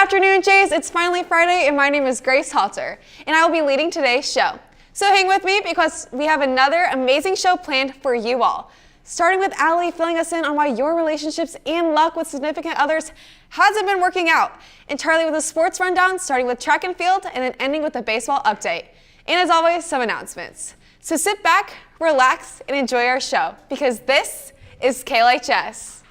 afternoon, Jays. It's finally Friday, and my name is Grace Halter, and I will be leading today's show. So hang with me because we have another amazing show planned for you all. Starting with Allie filling us in on why your relationships and luck with significant others hasn't been working out, and Charlie with a sports rundown, starting with track and field, and then ending with a baseball update. And as always, some announcements. So sit back, relax, and enjoy our show, because this is KLHS.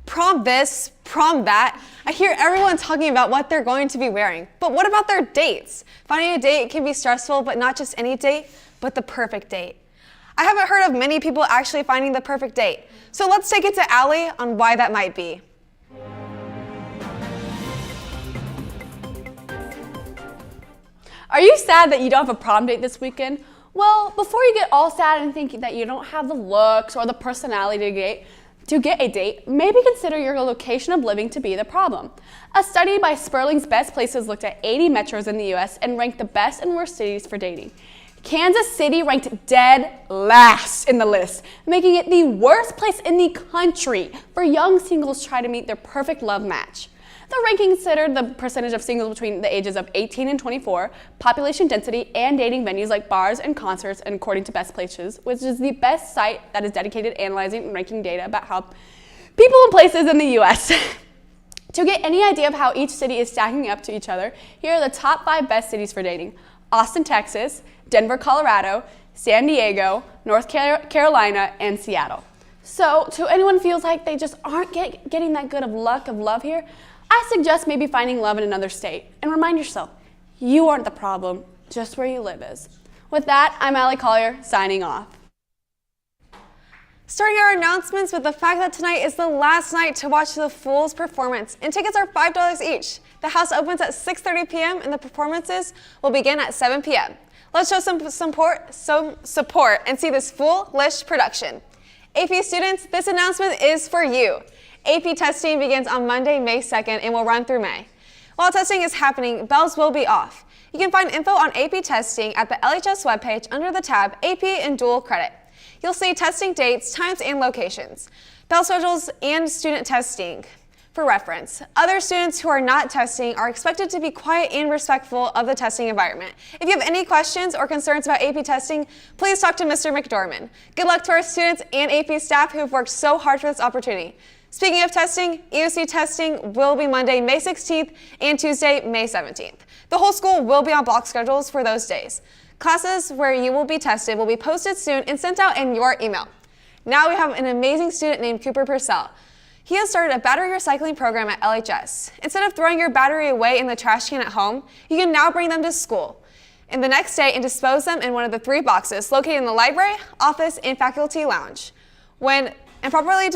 Prom this, prom that. I hear everyone talking about what they're going to be wearing, but what about their dates? Finding a date can be stressful, but not just any date, but the perfect date. I haven't heard of many people actually finding the perfect date, so let's take it to Allie on why that might be. Are you sad that you don't have a prom date this weekend? Well, before you get all sad and think that you don't have the looks or the personality to get a date, maybe consider your location of living to be the problem. A study by Sperling's Best Places looked at 80 metros in the US and ranked the best and worst cities for dating. Kansas City ranked dead last in the list, making it the worst place in the country for young singles trying to meet their perfect love match. The ranking considered the percentage of singles between the ages of 18 and 24, population density, and dating venues like bars and concerts, and according to Best Places, which is the best site that is dedicated to analyzing and ranking data about how people and places in the US. To get any idea of how each city is stacking up to each other, here are the top 5 best cities for dating: Austin, Texas, Denver, Colorado, San Diego, North Carolina, and Seattle. So to anyone who feels like they just aren't getting that good of luck of love here, I suggest maybe finding love in another state, and remind yourself, you aren't the problem, just where you live is. With that, I'm Allie Collier, signing off. Starting our announcements with the fact that tonight is the last night to watch the Fools performance, and tickets are $5 each. The house opens at 6:30 p.m. and the performances will begin at 7 p.m. Let's show some support and see this foolish production. AP students, this announcement is for you. AP testing begins on Monday, May 2nd, and will run through May. While testing is happening, bells will be off. You can find info on AP testing at the LHS webpage under the tab AP and Dual Credit. You'll see testing dates, times, and locations, bell schedules, and student testing. For reference, other students who are not testing are expected to be quiet and respectful of the testing environment. If you have any questions or concerns about AP testing, please talk to Mr. McDormand. Good luck to our students and AP staff who have worked so hard for this opportunity. Speaking of testing, EOC testing will be Monday, May 16th and Tuesday, May 17th. The whole school will be on block schedules for those days. Classes where you will be tested will be posted soon and sent out in your email. Now we have an amazing student named Cooper Purcell. He has started a battery recycling program at LHS. Instead of throwing your battery away in the trash can at home, you can now bring them to school and the next day and dispose them in one of the 3 boxes located in the library, office, and faculty lounge. When improperly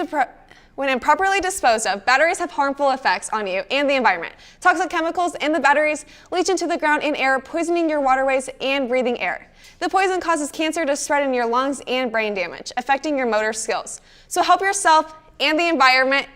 disposed of, batteries have harmful effects on you and the environment. Toxic chemicals in the batteries leach into the ground and air, poisoning your waterways and breathing air. The poison causes cancer to spread in your lungs and brain damage, affecting your motor skills. So help yourself and the environment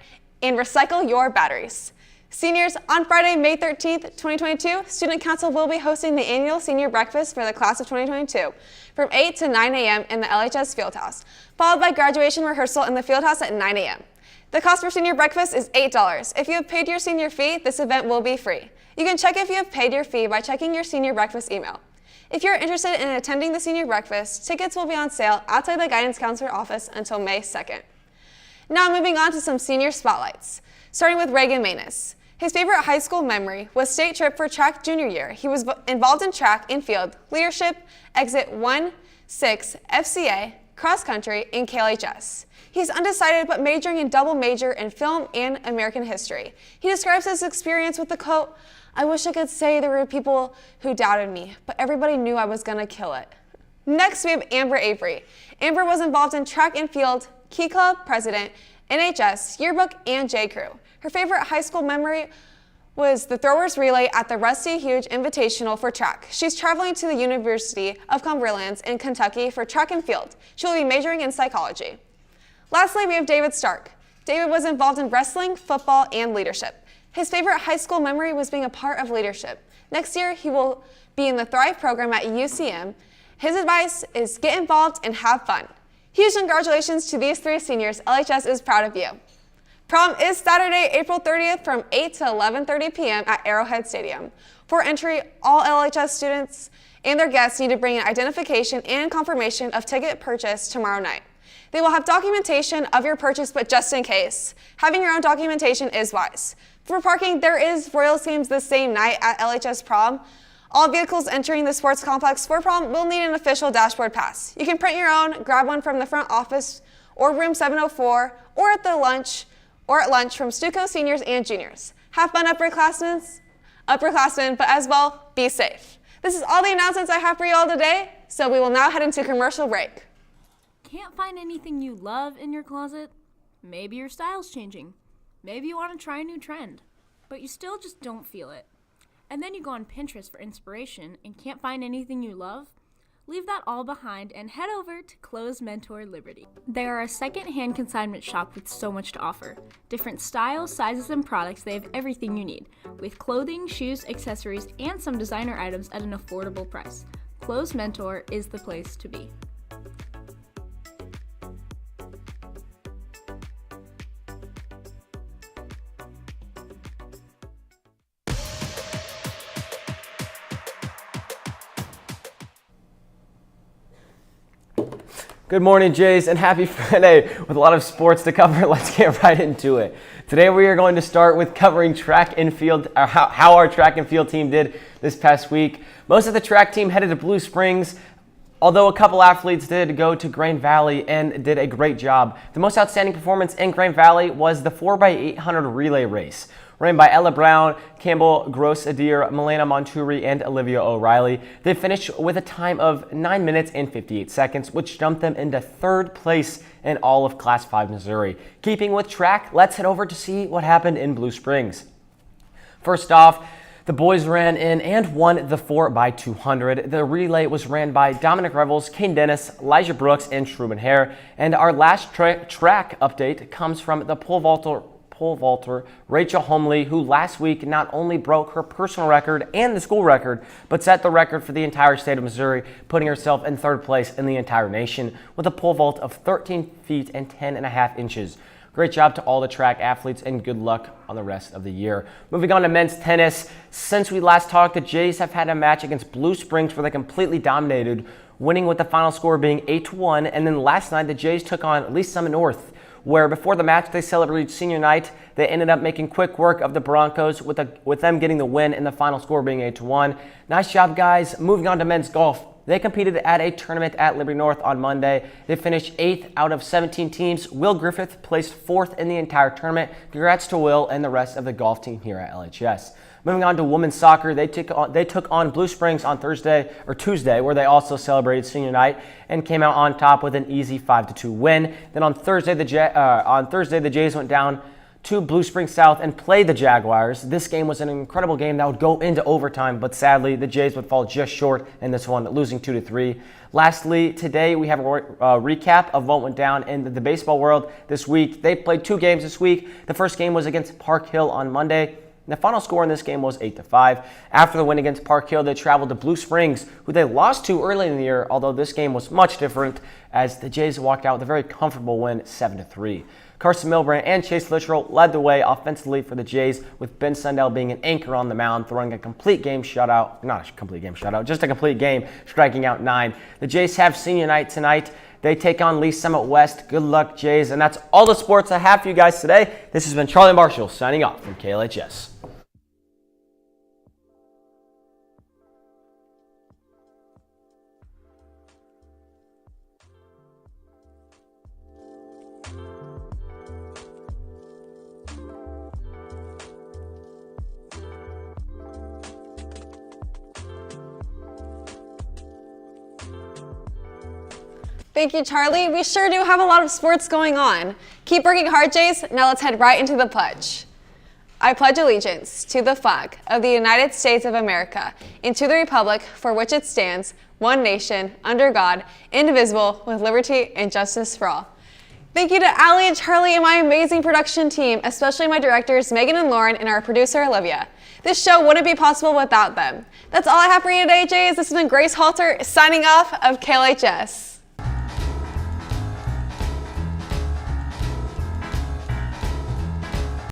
and recycle your batteries. Seniors, on Friday, May 13th, 2022, Student Council will be hosting the annual senior breakfast for the class of 2022 from 8 to 9 a.m. in the LHS Fieldhouse, followed by graduation rehearsal in the Fieldhouse at 9 a.m. The cost for senior breakfast is $8. If you have paid your senior fee, this event will be free. You can check if you have paid your fee by checking your senior breakfast email. If you're interested in attending the senior breakfast, tickets will be on sale outside the guidance counselor office until May 2nd. Now moving on to some senior spotlights, starting with Reagan Manus. His favorite high school memory was state trip for track junior year. He was involved in track and field, leadership, exit 1, 6, FCA, cross country, and KLHS. He's undecided but majoring in double major in film and American history. He describes his experience with the quote, "I wish I could say there were people who doubted me, but everybody knew I was gonna kill it." Next, we have Amber Avery. Amber was involved in track and field, Key Club president, NHS, yearbook, and J. Crew. Her favorite high school memory was the throwers relay at the Rusty Huge Invitational for track. She's traveling to the University of Cumberland in Kentucky for track and field. She will be majoring in psychology. Lastly, we have David Stark. David was involved in wrestling, football, and leadership. His favorite high school memory was being a part of leadership. Next year, he will be in the Thrive program at UCM. His advice is get involved and have fun. Huge congratulations to these 3 seniors. LHS is proud of you. Prom is Saturday, April 30th from 8 to 11:30 p.m. at Arrowhead Stadium. For entry, all LHS students and their guests need to bring an identification and confirmation of ticket purchase tomorrow night. They will have documentation of your purchase, but just in case, having your own documentation is wise. For parking, there is Royals games the same night at LHS Prom. All vehicles entering the sports complex for prom will need an official dashboard pass. You can print your own, grab one from the front office or room 704 or at lunch from Stuco seniors and juniors. Have fun, upperclassmen, but as well, be safe. This is all the announcements I have for you all today, so we will now head into commercial break. Can't find anything you love in your closet? Maybe your style's changing. Maybe you want to try a new trend, but you still just don't feel it. And then you go on Pinterest for inspiration and can't find anything you love? Leave that all behind and head over to Clothes Mentor Liberty. They are a second-hand consignment shop with so much to offer. Different styles, sizes, and products, they have everything you need, with clothing, shoes, accessories, and some designer items at an affordable price. Clothes Mentor is the place to be. Good morning, Jays, and happy Friday. With a lot of sports to cover, let's get right into it. Today we are going to start with covering track and field, how our track and field team did this past week. Most of the track team headed to Blue Springs, although a couple athletes did go to Grand Valley and did a great job. The most outstanding performance in Grand Valley was the 4x800 relay race, ran by Ella Brown, Campbell Gross-Adir, Milena Monturi, and Olivia O'Reilly. They finished with a time of 9 minutes and 58 seconds, which jumped them into 3rd place in all of Class 5 Missouri. Keeping with track, let's head over to see what happened in Blue Springs. First off, the boys ran in and won the 4x200. The relay was ran by Dominic Revels, Kane Dennis, Elijah Brooks, and Truman Hare. And our last track update comes from the pole vaulter Rachel Homley, who last week not only broke her personal record and the school record, but set the record for the entire state of Missouri, putting herself in 3rd place in the entire nation with a pole vault of 13 feet and 10.5 inches. Great job to all the track athletes and good luck on the rest of the year. Moving on to men's tennis. Since we last talked, the Jays have had a match against Blue Springs where they completely dominated, winning with the final score being 8-1. And then last night, the Jays took on Lee Summit North, where before the match they celebrated senior night. They ended up making quick work of the Broncos with them getting the win and the final score being 8-1. Nice job, guys. Moving on to men's golf. They competed at a tournament at Liberty North on Monday. They finished 8th out of 17 teams. Will Griffith placed 4th in the entire tournament. Congrats to Will and the rest of the golf team here at LHS. Moving on to women's soccer, they took on Blue Springs on Tuesday, where they also celebrated senior night and came out on top with an easy 5-2 win. Then on Thursday, the Jays went down to Blue Springs South and played the Jaguars. This game was an incredible game that would go into overtime, but sadly, the Jays would fall just short in this one, losing 2-3. Lastly, today we have a recap of what went down in the baseball world this week. They played 2 games this week. The first game was against Park Hill on Monday. The final score in this game was 8-5. After the win against Park Hill, they traveled to Blue Springs, who they lost to early in the year, although this game was much different as the Jays walked out with a very comfortable win, 7-3. Carson Milbrand and Chase Littrell led the way offensively for the Jays, with Ben Sundell being an anchor on the mound, throwing a complete game shutout. Not a complete game shutout, just a complete game, striking out 9. The Jays have senior night tonight. They take on Lee Summit West. Good luck, Jays. And that's all the sports I have for you guys today. This has been Charlie Marshall signing off from KLHS. Thank you, Charlie. We sure do have a lot of sports going on. Keep working hard, Jays. Now let's head right into the pledge. I pledge allegiance to the flag of the United States of America and to the republic for which it stands, one nation, under God, indivisible, with liberty and justice for all. Thank you to Allie and Charlie and my amazing production team, especially my directors Megan and Lauren and our producer Olivia. This show wouldn't be possible without them. That's all I have for you today, Jays. This has been Grace Halter signing off of KLHS.